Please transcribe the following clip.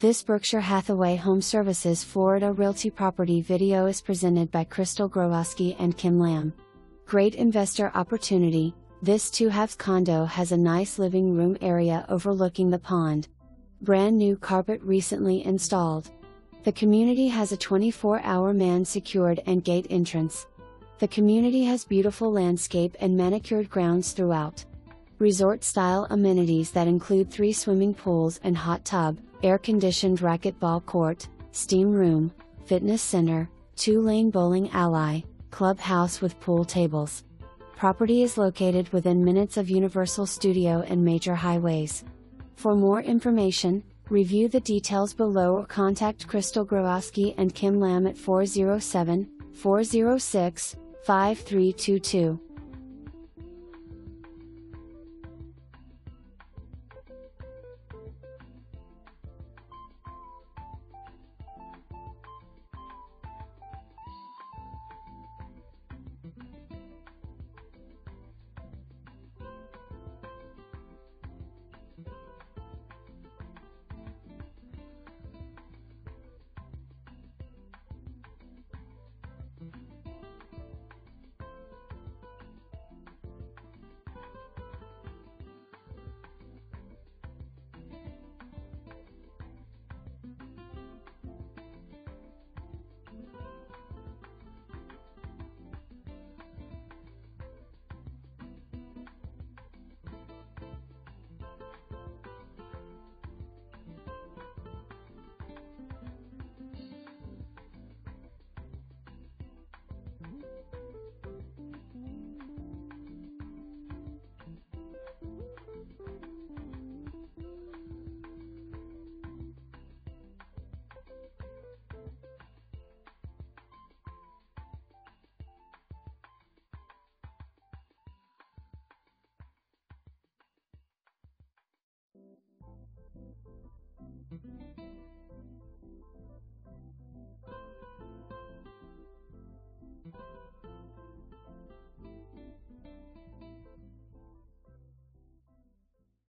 This Berkshire Hathaway HomeServices Florida Realty property video is presented by Grohowski and Kim Lam. Great investor opportunity. This 2-half condo has a nice living room area overlooking the pond. Brand new carpet recently installed. The community has a 24-hour man-secured and gate entrance. The community has beautiful landscape and manicured grounds throughout. Resort-style amenities that include 3 swimming pools and hot tub, air-conditioned racquetball court, steam room, fitness center, 2-lane bowling alley, clubhouse with pool tables. Property is located within minutes of Universal Studio and major highways. For more information, review the details below or contact Grohowski and Kim Lam at 407-406-5322.